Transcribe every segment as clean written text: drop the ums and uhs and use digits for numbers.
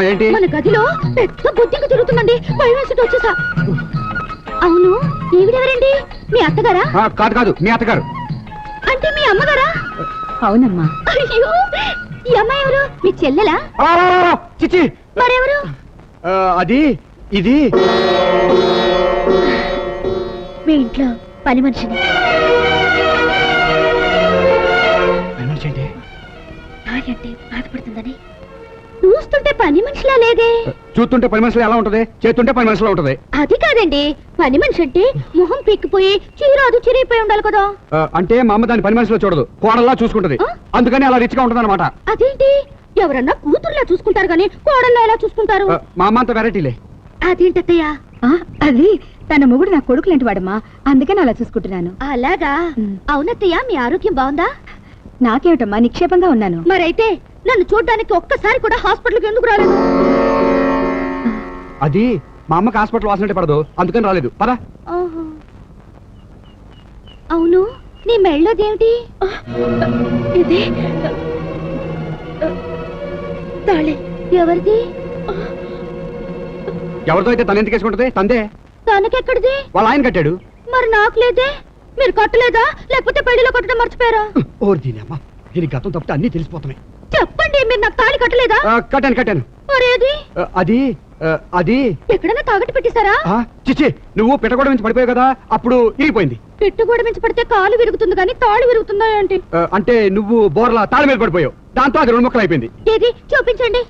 ఏంటి? మన గదిలో పెద్ద బుద్ధిగా తిరుగుతుందండి. భయం వేసి వచ్చేసా. అవును, ఈవిడెవరండి? మీ అత్తగారా? కాదు కాదు, మీ అత్తగారు. అంటే మీ అమ్మగారా? అవునమ్మా. అయ్యో, ఈ అమ్మాయి ఎవరు? మీ చెల్లెలా? చిచి, మరెవరు? అది ఇది మీ ఇంట్లో పని మనిషిని. నాకంటే బాధపడుతుందని చూస్తుంటే పని మనిషిలా లేదే. చూస్తుంటే పని మనుషులు ఎలా ఉంటది, చేస్తుంటే పని మనుషులు ఉంటది. అది కాదండి, పని మనిషి అంటే మొహం పిక్కిపోయి చీరాదు చిరిగిపోయి ఉండాలి కదా. అంటే మా అమ్మ దాని పని మనుషులో చూడదు, కోడల్లా చూసుకుంటది. అందుకని అలా రిచ్గా ఉంటది అనమాట. అదేంటి, ఎవరన్నా కూతుర్లా చూసుకుంటారు కానీ కోడల్లా ఎలా చూసుకుంటారు? మా అమ్మ అంత వెరైటీలే. అదేంటత్తయ్యా? అది తన మొగుడు నా కొడుకులేంటి వాడమ్మా, అందుకని అలా చూసుకుంటున్నాను. అలాగా? అవునత్తయ్య, మీ ఆరోగ్యం బాగుందా? నాకేమిటమ్మా, నిక్షేపంగా ఉన్నాను. మరైతే నన్ను చూడ్డానికి ఒక్కసారి కూడా హాస్పిటల్కి ఎందుకు రాలేదు? అది మా అమ్మకి హాస్పిటల్ వాసన పడదు, అందుకని రాలేదు. పదా. అవును, నీ మెళ్ళోదేమిటి? ఇది తాళి. ఎవరిది? ఎవరితో అయితే తన ఎందుకు వేసుకుంటది? తందే. తనకెక్కడిది? వాళ్ళ ఆయన కట్టాడు. మరి నాకు లేదే. మీరు కట్టలేదా, లేకపోతే పెళ్లిలో కట్టడం మర్చిపోయారా? ఓ దీనమ్మా, దీని గతం తప్పితే అన్ని తెలిసిపోతున్నాయి. చెప్పండి, మీరు నాకు తాళి కట్టలేదా? కట్టాను. మరేది? అది అది ఎక్కడన్నా తాగట్టు పెట్టేశారా? చిచి, నువ్వు పెట్టగొడ నుంచి పడిపోయావు కదా, అప్పుడు ఇరిగిపోయింది. పెట్టుగోడ నుంచి పడితే కాలు విరుగుతుంది కానీ తాళి విరుగుతుందా ఏంటి? అంటే నువ్వు బోర్లా తాళి మీద పడిపోయావు, దాంతో అది 2 ముక్కలు అయిపోయింది. ఏది చూపించండి.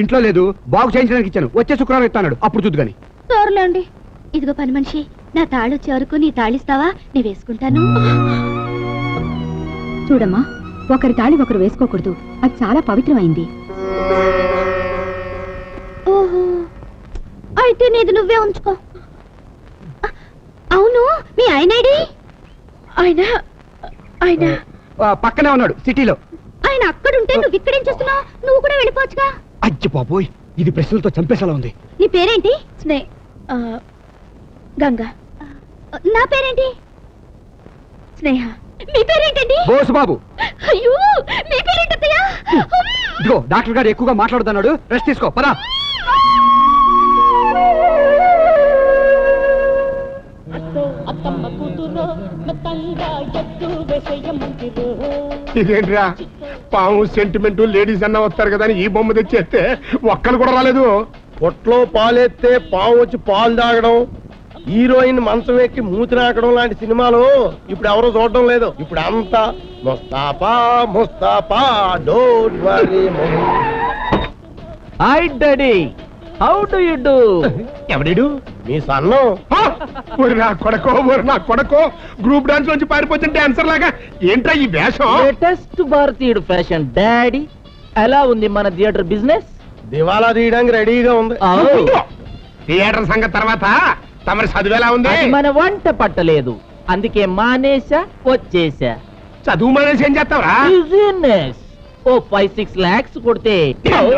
ఇంట్లో లేదు, బాగు చేయించడానికి ఇచ్చాను. వచ్చే శుక్రవారం ఇస్తాడు, అప్పుడు చూద్దు గాని. సర్లేండి. ఇదిగో పని మనిషి, నా తాళి వచ్చే వరకు నీ తాళిస్తావా? నేను వేసుకుంటాను. చూడమ్మా, ఒకరి తాళి ఒకరు వేసుకోకూడదు, అది చాలా పవిత్రమైంది. ఓహో, అయితే నీది నువ్వే ఉంచుకో. అవును, మీ ఆయనేడి? ఆయన పక్కనే ఉన్నాడు, సిటీలో. ఆయన అక్కడుంటే నువ్వు ఇక్కడేం చేస్తున్నావు? నువ్వు కూడా వెళ్ళిపోవచ్చుగా. అయ్య బాబోయ్, ఇది ప్రశ్నలతో చంపేసేలా ఉంది. నీ పేరేంటి? గంగా. నా పేరేంటి? స్నేహ. మీ పేరేంటండి? బోసు బాబు. అయ్యో, మీ పేరేంటయ్యా? ఇదిగో డాక్టర్ గారు ఎక్కువగా మాట్లాడుతున్నాడు, రెస్ట్ తీసుకో. పదా. ఇదేంట్రా, పాము సెంటిమెంట్ లేడీస్ అన్న వస్తారు కదా అని ఈ బొమ్మ తెచ్చేస్తే ఒక్కరు కూడా రాలేదు. పొట్లో పాలెత్తే పాము వచ్చి పాలు తాగడం, హీరోయిన్ మంచం ఎక్కి మూతి నాకడం లాంటి సినిమాలు ఇప్పుడు ఎవరో చూడడం లేదు. ఇప్పుడు అంతా Mustafa Mustafa, don't worry. Hi daddy, how do you do? ఎవడు మీ సన్నం? నా కొడకో గ్రూప్ డాన్స్ నుంచి పారిపోతున్న డాన్సర్ లాగా ఏంట్రా ఈ వేషం? లేటెస్ట్ భారతీయుడు ఫ్యాషన్ డాడీ. ఎలా ఉంది మన థియేటర్ బిజినెస్? దివాలా తీయడానికి రెడీగా ఉంది. థియేటర్ సంగతి తర్వాత, తమరి చదువేలా ఉంది? మన వంట పట్టలేదు, అందుకే మానేసా, వచ్చేసా. చదువు మానేసి ఏం చేస్తావరా? బిజినెస్ ఓ 5-6 lakhs కొడితే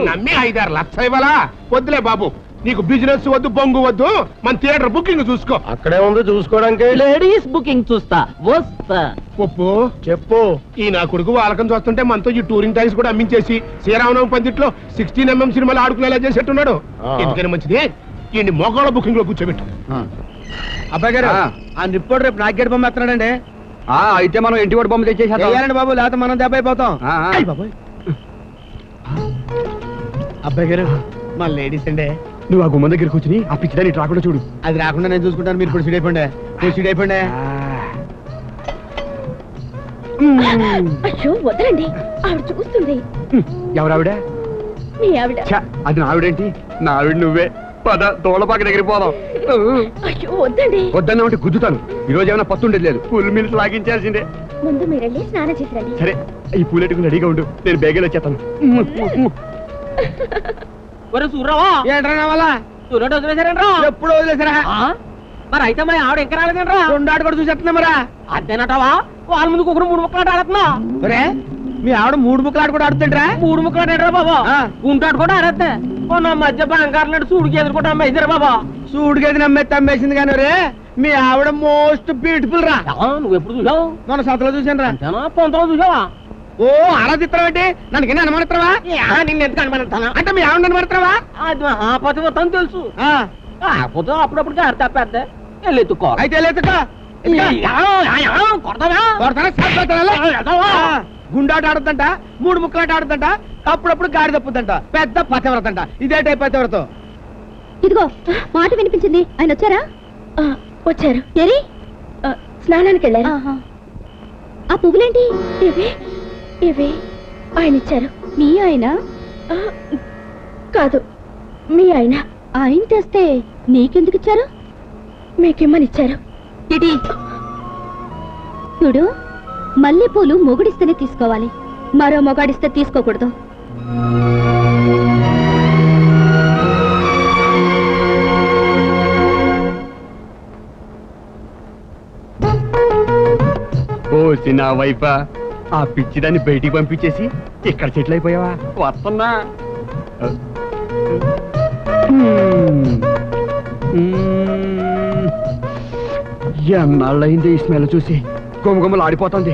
నమ్మి 5-6 లక్షలు ఇవ్వాలా? వద్దులే బాబు, నీకు బిజినెస్ వద్దు, బొంగు వద్దు, మన థియేటర్ బుకింగ్ చూసుకో. అక్కడే ఉంది చూసుకోవడానికి. లేడీస్ బుకింగ్ చూస్తా, వస్తా. ఒప్పు చెప్పు. ఈ నా కొడుకు వాళ్ళకం చూస్తుంటే మనతో ఈ టూరింగ్ టైమ్స్ కూడా అమ్మించేసి శ్రీరామనవమి పందిట్లో 16mm సినిమాలు ఆడుకునేలా చేసేట్టున్నాడు. ఎందుకని మంచిది, ఈ మోకాళ్ళ బుకింగ్ లో కూర్చోబెట్టు. అబ్బాయి గారు, ఆ నిప్పుడు రేపు నాగేట్ బొమ్మ ఎత్తున్నాడండి. అయితే మనం ఇంటి వాడి బొమ్మ తెచ్చేసాం బాబు, లేకపోతే మనం దెబ్బ అయిపోతాం. అబ్బాయి గారు, మా లేడీస్ అండి. నువ్వు ఆ గుమ్మ దగ్గర కూర్చుని ఆ పిచ్చిదాన్ని రాకుండా చూడు. అది రాకుండా నేను చూసుకుంటాను, మీరు ఇప్పుడు అయిపోండి. అయిపోండి. అయ్యో వదలండి, ఆవిడ చూస్తుంది. ఎవరావిడ? మీ ఆవిడ. అది నా ఆవిడేంటి? నా ఆవిడ నువ్వే. పద, తోలపాక దగ్గరికి పోదాం. అయ్యో వద్దండి. వద్దన్నా ఉంటే గుద్దుతాను. ఈ రోజు ఏమైనా పత్తుండేది లేదు, ఫుల్ మిల్స్ లాగించాల్సిందే. ముందు మీరు వెళ్ళి స్నానం చేసి రండి. సరే, ఈ పూలెట్టుకుని రెడీగా ఉండు, నేను బేగలు వచ్చేస్తాను. ఎప్పుడు వదిలేసారా? మరి అయితే మరి ఆవిడ ఇంకా రాలేదంట్రా? 2 ఆట కూడా చూసేస్తున్నా మరా? అంతేనటవా? వాళ్ళ ముందు ఒకరు 3 ముక్కలు ఆడుతున్నా. మీ ఆవిడ 3 ముక్కలు ఆట కూడా ఆడుతుంటరా? 3 ముక్కలు ఆడారా బాబా? గుంటాడు కూడా ఆడేస్తా. నా మధ్య బంగారు సూడికి ఎదుర్కొంటా అమ్మేసారా బాబా? సూడికేది నమ్మేస్తే అమ్మేసింది కానీ రే, మీ ఆవిడ మోస్ట్ బ్యూటిఫుల్ రా. నువ్వు ఎప్పుడు చూసావు? మన సతలో చూసాను రా. పొంతలో చూసావా? ఓ అలా తిత్తడం ఏంటి? నన్ను కింద అనుమానిస్తావా? నిన్ను ఎందుకు అనుమానిస్తాను అంటే మీ ఆవిడ అనుమానిస్తావా? అది ఆ పతివతం తెలుసు కాకపోతే అప్పుడప్పుడు గారి తప్పేద్ద వెళ్ళి ఎత్తుకోవాలి అయితే లేదుక గుండాట ఆడుతుంట 3 ముక్కలాట ఆడుతుంట అప్పుడప్పుడు గాడి తప్పుద్దంట పెద్ద పతివ్రతంట. ఇదే టైప్ పతివ్రతం. ఇదిగో మాట వినిపించింది. ఆయన వచ్చారా? వచ్చారు. ఏరి స్నానానికి వెళ్ళారు. ఆ పువ్వులేంటి? ఇవి ఆయన ఇచ్చారు. మీ ఆయన? కాదు, మీ ఆయన. ఆయన తెస్తే నీకెందుకు ఇచ్చారు? మీకేమని ఇచ్చారు. ఇటీ చూడు, మల్లెపూలు మొగుడిస్తేనే తీసుకోవాలి, మరో మొగాడిస్తే తీసుకోకూడదు. ఓ చిన్న వైఫా, ఆ పిచ్చిదాన్ని బయటికి పంపించేసి ఇక్కడ చెట్లు అయిపోయావా? వస్తున్నా. ఎన్నాళ్ళయింది ఈ స్మెల్ చూసి, గుమగుమలు ఆడిపోతుంది.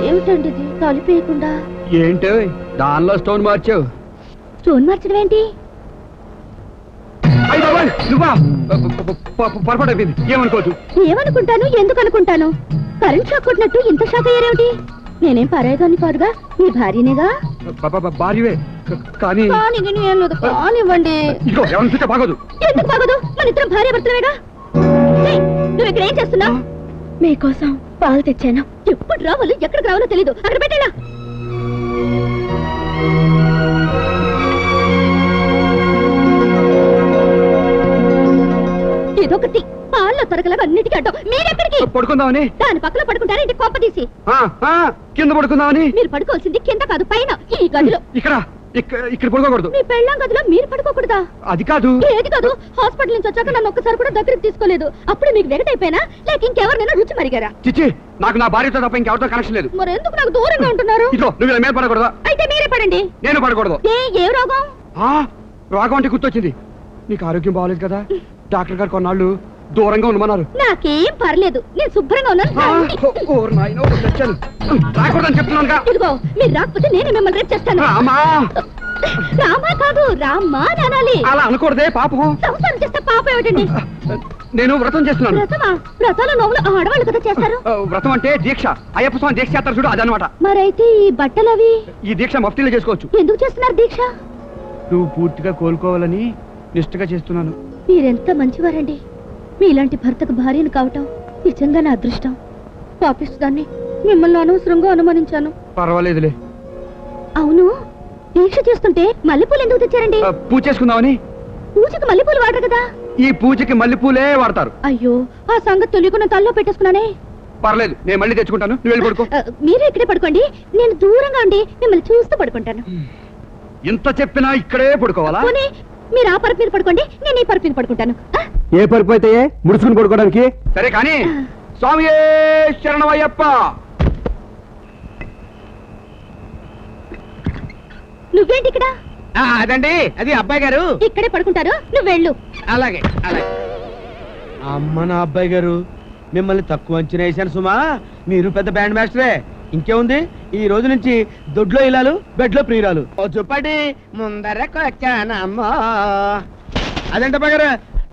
ఏమిటండి ఇది తలిపేయకుండా? ఏంటో దానిలో స్టోన్ మార్చావు? స్టోన్ మార్చడం ఏంటి? నువ్వా? పొరపాటు అయిపోయింది, ఏమనుకోవద్దు. ఏమనుకుంటాను, ఎందుకు అనుకుంటాను? కరెంట్ షాక్ కొట్టినట్టు ఇంత షాక్ అయ్యారేమిటి? నేనేం పరాయిగాని కాదుగా, మీ భార్యనేగా. భార్యవే కానీ కానివ్వండి. ఇదిగో ఎవరిని చూస్తే బాగోదు. ఎందుకు బాగోదు? మన ఇద్దరం భార్య భర్తలేగా. నువ్వు ఇక్కడ ఏం చేస్తున్నావు? మీకోసం పాలు తెచ్చాను. ఎప్పుడు రావాలో ఎక్కడికి రావాలో తెలీదు. అక్కడ పెట్టేలా. ఇదొకటి పాల్లో తరగలగా అన్నిటికీ అడ్డం. మీరెక్కడికి? పడుకుందామని. దాని పక్కన పడుకుంటారా ఇంటి కొంప తీసి? కింద పడుకుందామని. మీరు పడుకోవాల్సింది కింద కాదు, పైన ఈ గదిలో. ఇక్కడ పడుకోకూడదు. మీ పెళ్ళాం గదిలో మీరు పడుకోకూడదా? అది కాదు. ఏది కాదు? హాస్పిటల్ నుంచి వచ్చాక నన్ను ఒక్కసారి కూడా దగ్గరికి తీసుకోలేదు. అప్పుడు మీకు వెగటైపోయినా లేక ఇంకెవరినైనా రుచి మరిగారా? చిచ్చి, నాకు నా భార్యతో తప్ప ఇంకెవరితో కనెక్షన్ లేదు. మరి ఎందుకు నాకు దూరంగా ఉంటున్నారు? ఇదిగో నువ్వు ఇలా మీద పడకూడదా? అయితే మీరే పడండి. నేను పడకూడదు. ఏ రోగం? రోగం అంటే గుర్తొచ్చింది. నీకు ఆరోగ్యం బాగోలేదు కదా, డాక్టర్ గారు కొన్నాళ్ళు దూరంగా ఉండమన్నారు. నాకేం పర్లేదు, నేను శుభ్రంగా ఉన్నాను. రాకూడదని చెప్తున్నానుగా. ఇదిగో మీరు రాకపోతే నేనే మిమ్మల్ని రేపు చేస్తాను. రామా కాదు, రామ్మా అనాలి. అలా అనకూడదే, పాపం. సంసారం చేస్తే పాపం ఏమిటండి? నేను వ్రతం చేస్తున్నాను. వ్రతమా? వ్రతాల నోములు ఆడవాళ్ళు కదా చేస్తారు. వ్రతం అంటే దీక్ష. అయ్యప్ప స్వామి దీక్ష చేస్తారు చూడు, అదనమాట. మరైతే ఈ బట్టలు అవి? ఈ దీక్ష మఫ్తీలో చేసుకోవచ్చు. ఎందుకు చేస్తున్నారు దీక్ష? నువ్వు పూర్తిగా కోలుకోవాలని నిష్ఠగా చేస్తున్నాను. మీరెంత మంచివారండి. మీలాంటి భర్తకు భార్యను కావటం నిజంగా నా అదృష్టం. పాపిస్తుదాన్ని మిమ్మల్ని అనవసరంగా అనుమానించాను. పర్వాలేదులే. అవును, దీక్ష చేస్తుంటే మల్లెపూలు ఎందుకు తెచ్చారండి? పూజ చేసుకుందామని. పూజకి మల్లెపూలు వాడరు కదా? ఈ పూజకి మల్లెపూలే వాడతారు. అయ్యో, ఆ సంగతి తెలియకుండా తల్లో పెట్టేసుకున్నానే. పర్లేదు, నేను మళ్ళీ తెచ్చుకుంటాను, నువ్వు వెళ్ళి పడుకో. మీరు ఇక్కడే పడుకోండి, నేను దూరంగా ఉండి మిమ్మల్ని చూస్తూ పడుకుంటాను. ఇంత చెప్పినా ఇక్కడే పడుకోవాలా? మీరు ఆ పరుపు మీద పడుకోండి, నేను ఈ పరుపు మీద పడుకుంటాను. ఏ పరుపు అయితే ముడుచుకుని పడుకోవడానికి సరే, కానీ స్వామి శరణమయ్యప్ప. నువ్వేంటి ఇక్కడ? అదండి, అది అబ్బాయి గారు ఇక్కడే పడుకుంటారు, నువ్వు వెళ్ళు. అలాగే అలాగే. అమ్మ నా అబ్బాయి గారు, మిమ్మల్ని తక్కువ అంచనా వేశాను సుమా. మీరు పెద్ద బ్యాండ్ మాస్టరే. ఇంకేముంది, ఈ రోజు నుంచి దొడ్లో ఇలాలు, బెడ్లో ప్రియురాలు. చూపటి ముందరకొచ్చానమ్మా. అదేంట బాగారు,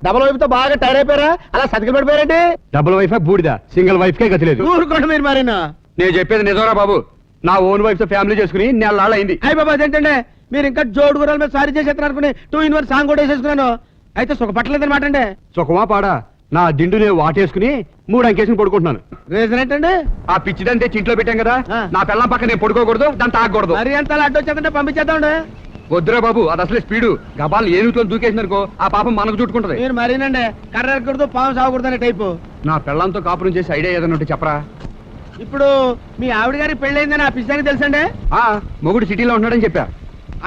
డబుల్ వైఫ్ తో బాగా టైర్ అయిపోయారా? అలా సతికి పడిపోయారండి. డబుల్ వైఫ్ బూడిదా, సింగిల్ వైఫ్ కే గతి లేదు. ఊరుకోండి మీరు మరేనా. నేను చెప్పేది నిజంరా బాబు. నా ఓన్ వైఫ్ తో ఫ్యామిలీ చేసుకుని నెలలాళ్ళైంది. అయ్యి బాబా, అదేంటండి మీరు ఇంకా జోడు గురాల మీద సారీ చేసేస్తున్నారు అనుకుని 2-in-1 సాంగ్ కూడా వేసేసుకున్నాను. అయితే సుఖ పట్టలేదన్నమాట అండి. సుఖమా పాడా, నా దిండు నేను వాటేసుకుని 3 అంకేసుకుని పడుకుంటున్నాను. రీజన్ ఏంటండి? ఆ పిచ్చిదంతే ఇంట్లో పెట్టాం కదా, నా పిల్లం పక్క నేను పడుకోకూడదు, దాన్ని తాగకూడదు. మరి ఎంత అడ్డొచ్చేదంటే పంపించేద్దామండి. వద్దురా బాబు, అది అసలే స్పీడు. గబాలు ఏనుగుతో దూకేసినారుకో ఆ పాపం మనకు చుట్టుకుంటది. మీరు మరీనండి, కర్ర ఎక్కకూడదు, పాము సాగకూడదు అనే టైపు. నా పిల్లంతో కాపురం చేసి ఐడియా ఏదైనా ఉంటే చెప్పరా. ఇప్పుడు మీ ఆవిడ గారికి పెళ్ళైందని ఆ పిచ్చానికి తెలుసండి? మొగుడు సిటీలో ఉన్నాడని చెప్పా.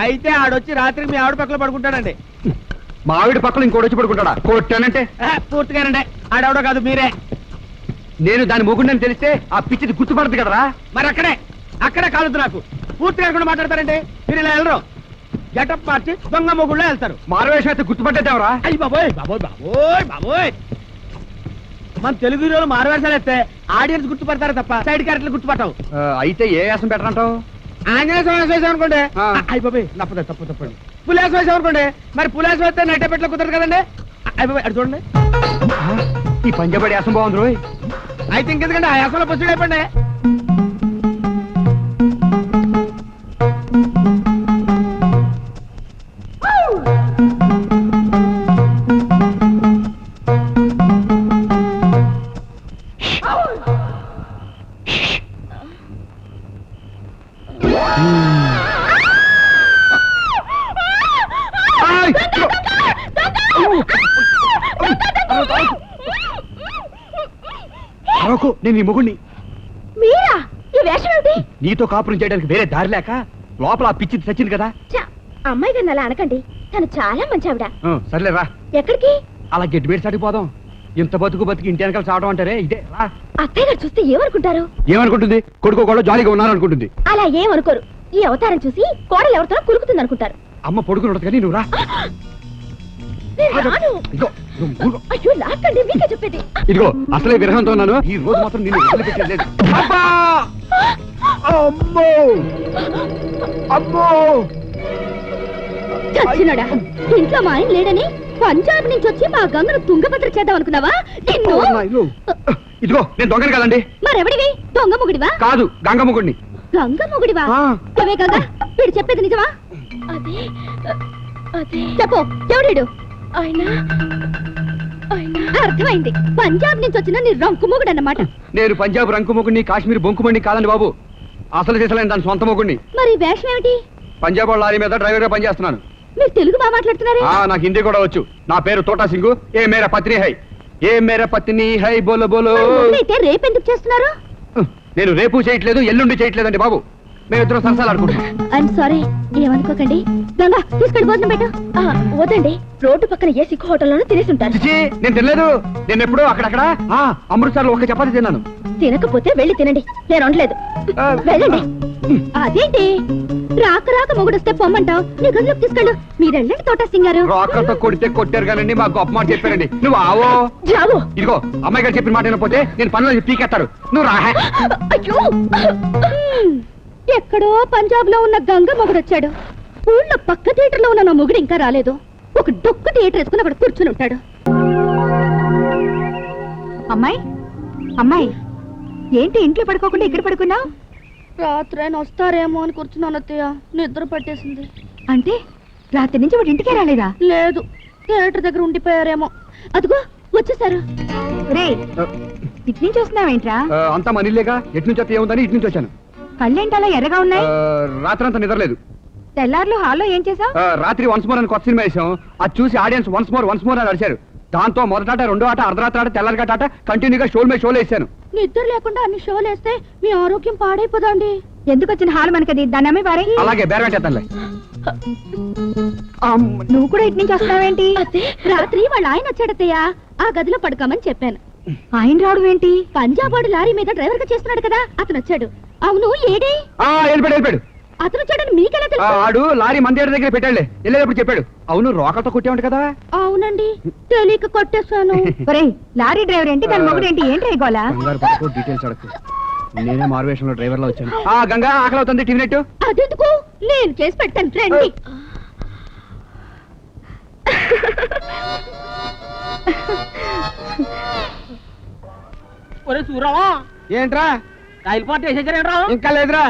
అయితే ఆడొచ్చి రాత్రికి మీ ఆవిడ పక్కన పడుకుంటాడండి. మా ఆవిడ పక్కన ఇంకోటి వచ్చి పడుకుంటాడా? కొట్టానంటే పూర్తిగానండి, ఆడవడో కాదు మీరే. నేను దాని మొగుడిని తెలిస్తే ఆ పిచ్చిది గుర్తుపడదు కదరా. మరి అక్కడే కాలదు నాకు. పూర్తిగా కూడా మాట్లాడతారండి. మీరు ఇలా వెళ్ళరు, గెటప్ మార్చి దొంగ మొగుళ్ళో వెళ్తారు. మారవేషం అయితే గుర్తుపట్టేదేవరా? అయ్యి బాబోయ్ బాబోయ్ బాబోయ్ బాబోయ్. మన తెలుగు హీరోలు మారవేషాలు ఎత్తే ఆడియన్స్ గుర్తుపడతారు తప్ప సైడ్ క్యారెక్టర్లు గుర్తుపట్టావు. అయితే ఏ వేసం పెట్టరంటావు? ఆంజనేయ స్వామి వేసాం అనుకోండి, ఆ. అయిపోయి తప్పండి. పులేసం వేసాం అనుకోండి, మరి పులేసం వేస్తే నైట్ పెట్టలో కుదరదు కదండి. అయిపోయి అటు చూడండి. ఈ పంజాబీ వేసం బాగుంది రోయ్. అయితే ఇంకెందుకంటే ఆ యాసంలో పొచ్చుడు అయిపోండి. అరకు నేను ఈ మొగుడిని. మీరా? ఈ వేషం ఏమిటి? నీతో కాపురం చేయడానికి వేరే దారి లేక లోపల ఆ పిచ్చి చచ్చింది కదా. ఛ, అమ్మాయి గారిని అలా అనకండి, తను చాలా మంచి ఆవిడ. సర్లే రా, ఎక్కడికి? అలా గట్టి మీద సాటిపోదాం. ఇంత బతుకు బతికి ఇంటి వెనకాల చావడం అంటారే ఇదే రా. అత్తయ్య గారు చూస్తే ఏమనుకుంటారు? ఏమనుకుంటుంది? కొడుకు కూడా జాలీగా ఉన్నారు అనుకుంటుంది. అలా ఏమనుకోరు. ఈ అవతారం చూసి కోడలు ఎవరితో కురుకుతుంది అనుకుంటారు. అమ్మ పొడుకుని ఉండదు కానీ నువ్వు రా. నేను రాను. ఇదిగో, నువ్వు ఊరుకో. అయ్యో లాక్కండి, మీకే చెప్పేది. ఇదిగో అసలే విరహంతో ఉన్నాను. ఈ రోజు మాత్రం నిన్ను వదిలిపెట్టేది లేదు. అబ్బా! అమ్మో! అమ్మో! చచ్చినోడా, ఇంట్లో మా ఆయన లేడని పంజాబ్ నుంచి వచ్చి మా గంగను తుంగభద్ర చేద్దాం అనుకున్నావా? నిన్ను. ఓ నాయనో. ఇదిగో నేను దొంగని కదండి. మరెవడివి? దొంగ మొగుడివా? కాదు, గంగమ్మగుడిని. గంగ మొగుడివా? ఆ. నువ్వే గంగ? వీడు చెప్పేది నిజమా? అదే అదే చెప్పు, ఎవడీడు? ఆయన అర్థమైంది. పంజాబ్ నుంచి వచ్చిన నీ రంకు మొగుడు అన్నమాట. నేను పంజాబ్ రంకు మొగుడిని, కాశ్మీర్ బొంకుమణి కాదండి బాబు. అసలు చేసలేను దాని సొంత మొగుడిని. మరి వేషం ఏమిటి? పంజాబ్ వాళ్ళ లారీ మీద డ్రైవర్ గా పనిచేస్తున్నాను. మీరు తెలుగు బాగా మాట్లాడుతున్నారే? నాకు హిందీ కూడా వచ్చు. నా పేరు తోటా సింగు. ఏ మేరా పత్ని హై, ఏ మేరా పత్ని హై, బోలో బోలో. అయితే రేపు ఎందుకు చేస్తున్నారు? నేను రేపు చేయట్లేదు, ఎల్లుండి చేయట్లేదండి బాబు. మేమిద్దరం సరసాలు ఆడుకుంటున్నాం. ఐఎమ్ సారీ, ఏమనుకోకండి. గంగా తీసుకెళ్ళి భోజనం పెట్టు. వదండి, రోడ్డు పక్కన ఏ సిక్కు హోటల్లోనూ తినేసి ఉంటారు. చిచి, నేను తినలేదు. నేను ఎప్పుడూ అక్కడక్కడ అమృత్సర్లో ఒక చపాతి తిన్నాను. తినకపోతే వెళ్ళి తినండి, నేను వండలేదు. వెళ్ళండి. అదేంటి రాక రాక మొగుడొస్తే పొమ్మంటావు? నీ గదిలోకి తీసుకెళ్ళు. మీరెళ్ళండి తోట సింగారు. రాకర్తో కొడితే కొట్టారు కానండి, మా గొప్ప మాట చెప్పారండి. నువ్వు ఆవో. జావు. ఇదిగో అమ్మాయి గారు చెప్పిన మాట వినకపోతే నేను పనులు పీకెత్తారు. నువ్వు రా. అయ్యో, ఎక్కడో పంజాబ్ లో ఉన్న గంగ మొగుడొచ్చాడు. ఊళ్ళో పక్క థియేటర్ లో ఉన్న నా మొగుడు ఇంకా రాలేదు. ఒక డొక్కు థియేటర్ వేసుకుని అక్కడ కూర్చుని ఉంటాడు. అమ్మాయి అమ్మాయి, ఏంటి ఇంట్లో పడుకోకుండా ఇక్కడ పడుకున్నావు? రాత్రి ఆయన వస్తారేమో అని కూర్చున్నాను అత్తయ్య, నిద్ర పట్టేసింది. అంటే రాత్రి నుంచి వాడి ఇంటికే రాలేదా? లేదు, థియేటర్ దగ్గర ఉండిపోయారేమో. అదిగో వచ్చేసారు. రే, ఇటు నుంచి వస్తున్నావేంట్రా? అంతా మనీలేగా. ఎటు నుంచి వస్తే ఏముందని ఇటు నుంచి వచ్చాను. కళ్ళేంటి అలా ఎర్రగా ఉన్నాయి? రాత్రి అంతా నిద్రలేదు. తెల్లార్లు హాల్లో ఏం చేసావు? రాత్రి వన్స్ మోర్ అని కొత్త సినిమా వేసాం. అది చూసి ఆడియన్స్ వన్స్ మోర్ అని అడిచారు. దాంతో మొదటాట, రెండో ఆట, అర్ధరాత్రి ఆట, తెల్లారి ఆట కంటిన్యూగా షోల్ మీద షోలు వేసాను. నిద్ర లేకుండా అన్ని షోలు వేస్తే మీ ఆరోగ్యం పాడైపోదండి. ఎందుకు వచ్చిన హాల్ మనకది, దాన్ని అమ్మి పారే. అలాగే బేరం చేద్దాంలే. నువ్వు కూడా ఇటు నుంచి వస్తున్నావేంటి? అదే రాత్రి వాళ్ళ ఆయన వచ్చాడత్తయ్య, ఆ గదిలో పడుకోమని చెప్పాను. ఆయన రావడం ఏంటి? పంజాబ్ వాడు లారీ మీద డ్రైవర్ గా చేస్తున్నాడు కదా, అతను వచ్చాడు. అవును, ఏడి వెళ్ళిపోయాడు. అతను వచ్చాడని మీకెలా తెలుసు? ఆడు లారీ మందేడు దగ్గర పెట్టాడులే, వెళ్ళేటప్పుడు చెప్పాడు. అవును, రోకలతో కొట్టేవాడు కదా. అవునండి, తెలియక కొట్టేశాను. ఒరేయ్, లారీ డ్రైవర్ ఏంటి, దాని మొగుడు ఏంటి, ఏంటి గోలా? డీటెయిల్స్ అడగకు. నేనే మారువేషంలో డ్రైవర్ లో వచ్చాను. గంగా ఆకలి అవుతుంది, టీవీ నెట్. అదెందుకు, నేను చేసి పెడతాను, రండి. ఒరే సూరవా, ఏంట్రా రైలు పార్టీ వేసేసారేంట్రా? ఇంకా లేదురా.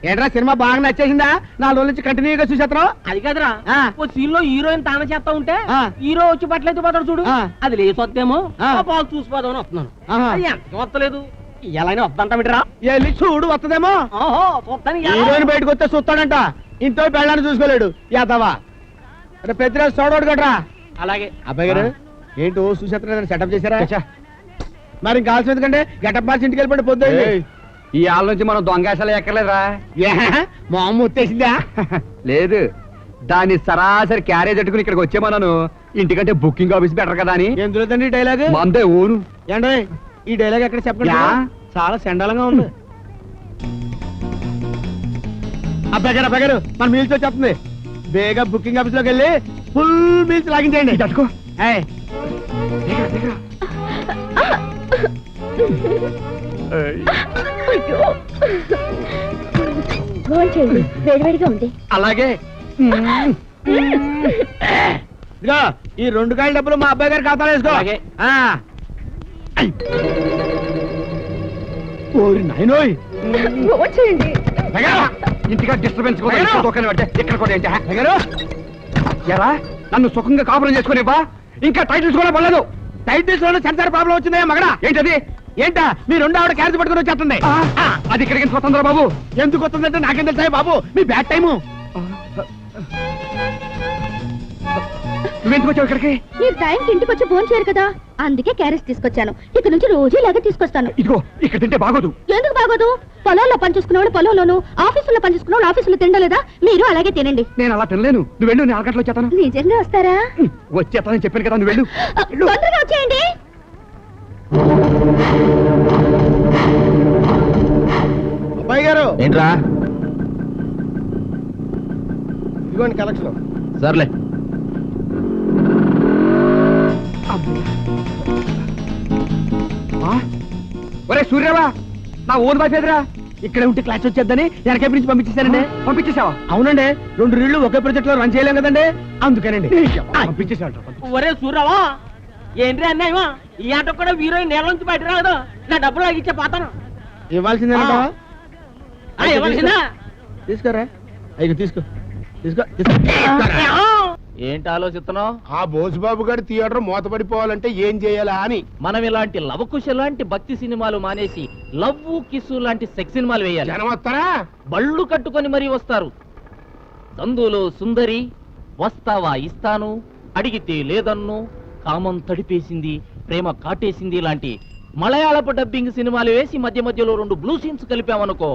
ఏంట్రా సినిమా బాగా నచ్చేసిందా? 4 రోజుల నుంచి కంటిన్యూగా చూసేస్తున్నావు. అది కాదురా, ఆ. ఓ సీన్ లో హీరోయిన్ తాన చేస్తా ఉంటే ఆ. హీరో వచ్చి పట్లయితే పోతాడు చూడు, ఆ. అది లేసొద్దేమో ఆ. పాలు చూసిపోదామని వస్తున్నాను. ఆహా. అది ఎంత వస్తలేదు, ఎలా వద్దంట బిడ్డరా. వెళ్ళి చూడు, వస్తుందేమో. ఓహో చూస్తాను. హీరోయిన్ బయటకు వస్తే చూస్తాడంట, ఇంట్లో పెళ్ళాన్ని చూసుకోలేడు. యాదవా అంటే పెద్దరాజు చూడవాడు కదరా. అలాగే అబ్బాయి గారు ఏంటో చూసేస్తున్నా సెటప్ చేశారా? చచ్చా. మరి ఇంకా కావాల్సిన ఎందుకంటే గెటప్ మార్చి ఇంటికి వెళ్ళిపోయి పొద్దు ఈ ఆళ్ళ నుంచి మనం దొంగేసాలు ఎక్కర్లేదురా. మా అమ్మ వచ్చేసిందా? లేదు, దాని సరాసరి క్యారేజ్ పెట్టుకుని ఇక్కడికి వచ్చేమన్నాను. ఇంటికంటే బుకింగ్ ఆఫీస్ బెటర్ కదా అని. ఎందులో తండ్రి డైలాగ్? మందే ఊరు. ఏంటో ఈ డైలాగ్ ఎక్కడ చెప్పండి. యా? చాలా చండాలంగా ఉంది. అబ్బాయి గారు మన మీల్స్ వచ్చేస్తుంది. బేగా బుకింగ్ ఆఫీస్ లోకి వెళ్ళి ఫుల్ మీల్స్ లాగించండి. తట్టుకో. ఏయ్, భోంచేయండి, వేడివేడిగా ఉంది. అలాగే ఇదిగో ఈ 2 కాయల డబ్బులు మా అబ్బాయి గారి ఖాతాలో వేసుకో. ఆ. ఓరి నాయనోయ్ భోంచేయండి. ఇంటిగా డిస్టర్బెన్స్ ఇక్కడ కూడా ఏంటి ఎరా నన్ను సుఖంగా కాపురం చేసుకునేవా ఇంకా టైటిల్స్ కూడా పడలేదు. టైటిల్స్ లోనే సెన్సార్ ప్రాబ్లం వచ్చిందా మగడా? ఏంటది? ఏంటా మీ 2 ఆవిడ క్యారేజ్ పట్టుకుని వచ్చేస్తుంది. అది ఇక్కడికి స్వతంత్ర బాబు. ఎందుకు వస్తుందంటే నాకేం తెలుసా బాబు, మీ బ్యాడ్ టైము. నువ్వెందుకు వచ్చావు ఇక్కడికి? మీరు టైంకి ఇంటికి వచ్చి భోంచేయరు కదా, అందుకే క్యారెట్ తీసుకొచ్చాను. ఇక నుంచి రోజు ఇలాగే తీసుకొస్తాను. ఇదిగో ఇక్కడ తింటే బాగోదు. ఎందుకు బాగోదు? పొలాల్లో పనిచేసుకున్న వాళ్ళు పొలంలోను, ఆఫీసులో పనిచేసుకున్న వాళ్ళు ఆఫీసులో తినలేదా? మీరు అలాగే తినండి. నేను అలా తినలేను. నువ్వు వెళ్ళు, నేను అరగట్లో వచ్చేతాను. నిజంగా వస్తారా? వచ్చేతానని చెప్పాను కదా, నువ్వు వెళ్ళు. తొందరగా వచ్చేయండి. అబ్బాయి గారు ఏంట్రా? ఇదిగోండి కలెక్షన్. సర్లే. ఒరే సూర్యవా, నా ఓన్ వైఫ్ ఎదురా. ఇక్కడే ఉంటే క్లాస్ వచ్చేద్దని వెనకే నుంచి పంపించేశానండి. పంపించేసావా? అవునండి, 2 రీళ్లు ఒకే ప్రాజెక్ట్ లో రన్ చేయలేం కదండి, అందుకేనండి. పంపించేసాడు. ఒరే సూర్రావా, ఏంటి అన్నాయమా? ఈ ఆట కూడా హీరోయిన్ నేల నుంచి బయట రాదు. నా డబ్బులు ఇచ్చే పోతాను. ఇవ్వాల్సిందేనా? ఇవ్వాల్సిందా? తీసుకోరా. అయ్యి తీసుకో తీసుకో. ఏంటి ఆలోచిస్తున్నావు? ఆ బోసుబాబు గారి థియేటర్ మూతపడిపోవాలంటే ఏం చేయాలా అని. మనం ఇలాంటి లవకుశ లాంటి భక్తి సినిమాలు మానేసి లవ్ కిస్సు లాంటి సెక్స్ సినిమాలు వేయాలి. జనం వస్తారా? బళ్ళు కట్టుకొని మరీ వస్తారు. దందులో సుందరి, వస్తావా ఇస్తాను, అడిగితే లేదన్ను, కామం తడిపేసింది, ప్రేమ కాటేసింది లాంటి మలయాళపు డబ్బింగ్ సినిమాలు వేసి మధ్య మధ్యలో 2 బ్లూ సీన్స్ కలిపామనుకో,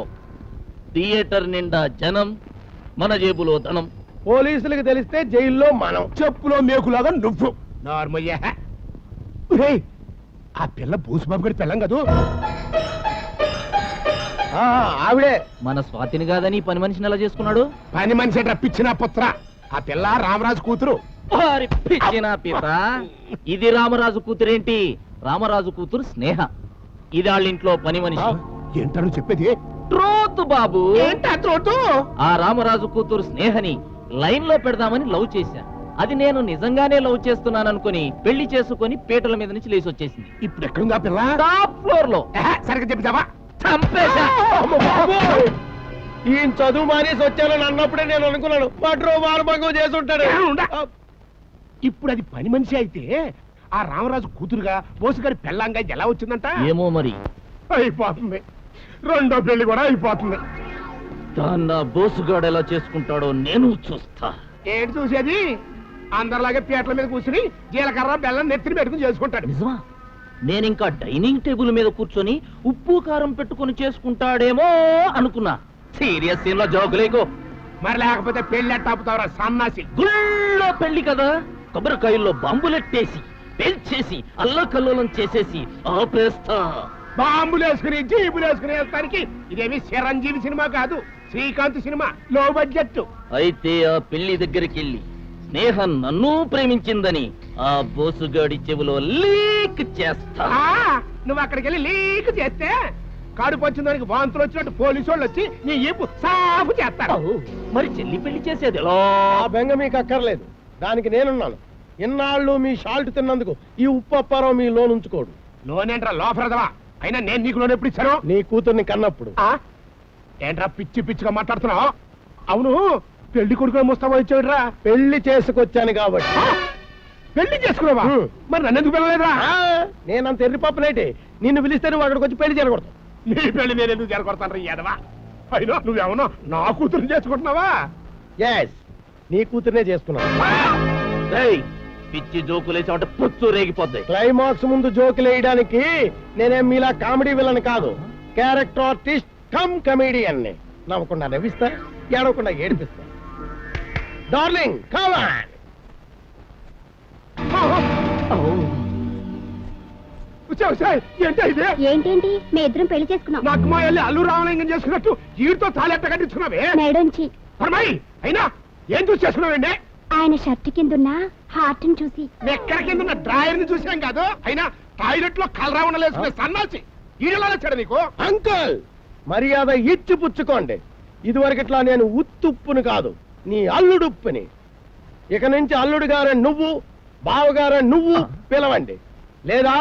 థియేటర్ నిండా జనం, మన జేబులో ధనం. పోలీసులకు తెలిస్తే జైల్లో మనం. చెప్పులో మేకులాగా నువ్వు నార్మయ్యా. ఒరేయ్, ఆ పిల్ల బోసుబాబు గారి పిల్లం కదూ? ఆవిడే. మన స్వాతిని కాదని పని మనిషిని ఎలా చేసుకున్నాడు? పని మనిషి రప్పించిన పుత్ర. ఆ పిల్ల రామరాజు కూతురు. వారి పిచ్చిన పిత. ఇది రామరాజు కూతురేంటి? రామరాజు కూతురు స్నేహ. ఇది వాళ్ళ ఇంట్లో పని మనిషి. ఏంటను చెప్పేది? ట్రోత్ బాబు. ఏంటా చోటు? ఆ రామరాజు కూతురు స్నేహని లైన్ లో పెడదామని లవ్ చేశా. అది నేను నిజంగానే లవ్ చేస్తున్నాను అనుకుని పెళ్లి చేసుకుని పీటల మీద నుంచి లేచి వచ్చేసింది. ఇప్పుడు ఎక్కడుందా పిల్ల? టాప్ ఫ్లోర్ లో. సరిగ్గా చెప్తావా? చంపేశా. ఈయన చదువు మానేసి వచ్చానని అన్నప్పుడే నేను అనుకున్నాను పట్రో వారభంగం చేసి ఉంటాడు. ఇప్పుడు అది పని మనిషి అయితే ఆ రామరాజు కూతురుగా బోసు గారి పెళ్ళంగా ఎలా వచ్చిందంట? ఏమో మరి. అయిపోతుంది. 2వ పెళ్లి కూడా అయిపోతుంది. దాన్న బోసుగాడు ఎలా చేసుకుంటాడో నేను చూస్తా. ఏంటి చూసేది? అందరిలాగే పీటల మీద కూర్చుని జీలకర్ర బెల్లం నెత్తిని పెట్టుకుని చేసుకుంటాడు. నిజమా? నేనింకా డైనింగ్ టేబుల్ మీద కూర్చొని ఉప్పు కారం పెట్టుకుని చేసుకుంటాడేమో అనుకున్నా. సీరియస్ సీన్ లో జోకులేకో. మరి లేకపోతే పెళ్లి ఎట్టాపుతావరా సన్నాసి? గుళ్ళో పెళ్లి కదా, కొబ్బరికాయల్లో బాంబులెట్టేసి పేల్చేసి అల్లకల్లోలం చేసేసి ఆపేస్తా. బాంబులు వేసుకుని జీబులు వేసుకుని వెళ్తానికి ఇదేమి చిరంజీవి సినిమా కాదు, శ్రీకాంత్ సినిమా. లో బడ్జెట్. అయితే ఆ పెళ్లి దగ్గరికి వెళ్ళి స్నేహ నన్ను ప్రేమించిందని ఆ బోసుగాడి చెవిలో లీక్ చేస్తా. నువ్వు అక్కడికి వెళ్ళి లీక్ చేస్తే కడుపు వచ్చిన దానికి వాంతులు వచ్చినట్టు పోలీసు వాళ్ళు వచ్చి నీ ఈపు సాఫ్ చేస్తారు. మరి చెల్లి పెళ్లి చేసేది ఎలా? ఆ బెంగ మీకు అక్కర్లేదు, దానికి నేనున్నాను. ఇన్నాళ్ళు మీ షాల్ట్ తిన్నందుకు ఈ ఉప్పు అప్పారావు మీ లోన్ ఉంచుకోడు. లోనేంట్రా లోపరదవా? అయినా నేను నీకు లోన్ ఎప్పుడు ఇచ్చాను? నీ కూతుర్ని కన్నప్పుడు. ఏంట్రా పిచ్చి పిచ్చిగా మాట్లాడుతున్నావు? అవును, పెళ్లి కొడుకుని ముస్తాబా ఇచ్చాడురా. పెళ్లి చేసుకొచ్చాను కాబట్టి. పెళ్లి చేసుకున్నావా? మరి నన్ను ఎందుకు పిల్లలేదురా? నేనంత ఎర్రిపప్పనేటి, నిన్ను పిలిస్తే నువ్వు అక్కడికి వచ్చి పెళ్లి చేయకూడదు. నీ పెళ్లి నేను ఎందుకు జరగొడతాను యాదవా? అయినా నువ్వేమన్నా నా కూతురు చేసుకుంటున్నావా? ఎస్, నీ కూతుర్నే చేసుకున్నాను. ఏయ్, పిచ్చి జోకులేసి అంటే పుచ్చు రేగిపోద్ది. క్లైమాక్స్ ముందు జోకులు వేయడానికి నేనేం మీలా కామెడీ విలన్ కాదు, క్యారెక్టర్ ఆర్టిస్ట్ కమ్ కమెడియన్ ని. నవ్వకుండా నవ్విస్తా, ఏడవకుండా ఏడిపిస్తా. Darling come on. ఏంటేంటి మీ ఇద్దరం పెళ్లి చేసుకున్నాం. నాకు మా వెళ్ళి అల్లు రామలింగం చేసుకున్నట్టు వీడితో తాళెట్ట కట్టించుకున్నావే. మేడంచి అయినా ఏం చూసి చేసుకున్నావండి? ఆయన షర్ట్ కిందున్న హార్ట్ ని చూసి. ఎక్కడ కింద డ్రాయర్ ని చూసాం కాదు. అయినా టాయిలెట్ లో కలరా ఉండలేసుకునే సన్నాసి ఈడలా వచ్చాడు నీకు. అంకుల్ మర్యాద ఇచ్చి పుచ్చుకోండి. ఇదివరకట్లా నేను ఉత్తుప్పుని కాదు, నీ అల్లుడుప్పుని. ఇక నుంచి అల్లుడు గారని నువ్వు, బావగారని నువ్వు పిలవండి. లేదా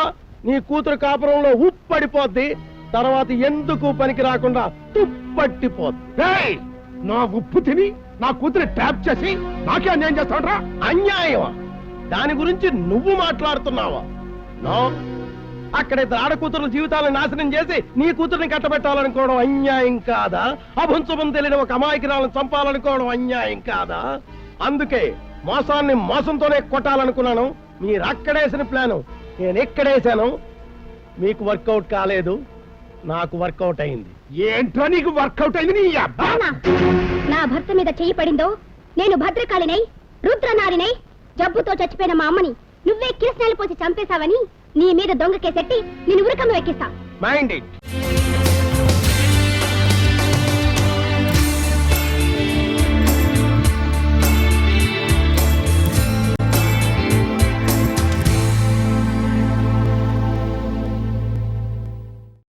నీ కూతురు కాపురంలో ఉప్పడిపోద్ది, తర్వాత ఎందుకు పనికి రాకుండా తుప్పట్టిపోద్ది. ఏయ్, నా ఉప్పు తిని నా కూతురు ట్యాప్ చేసి నాకే అన్యాయం చేస్తాడ్రా. అన్యాయమా? దాని గురించి నువ్వు మాట్లాడుతున్నావా? నో, అక్కడ ఇద్దరు ఆడకూతురుల జీవితాలను నాశనం చేసి నీ కూతుర్ని కట్టబెట్టాలనుకోవడం అన్యాయం కాదా? అభంశుభం తెలియని ఒక అమాయకురాలను చంపాలనుకోవడం అన్యాయం కాదా? అందుకే మోసాన్ని మోసంతోనే కొట్టాలనుకున్నాను. మీరు అక్కడేసిన ప్లాను నేను ఎక్కడేశాను. మీకు వర్కౌట్ కాలేదు, నాకు వర్కౌట్ అయింది. ఏంట్రా నీకు వర్కౌట్ అయింది? నీ అబ్బా నాన్న, నా భర్త మీద చెయ్యి పడిందో నేను భద్రకాళినై రుద్రనారినై జబ్బుతో చచ్చిపోయిన మా అమ్మని నువ్వే కిరసనాలు పోసి చంపేశావని నీ మీద దొంగ కేసెట్టి నేను ఉరకమ్మ ఎక్కిస్తా. Mind it.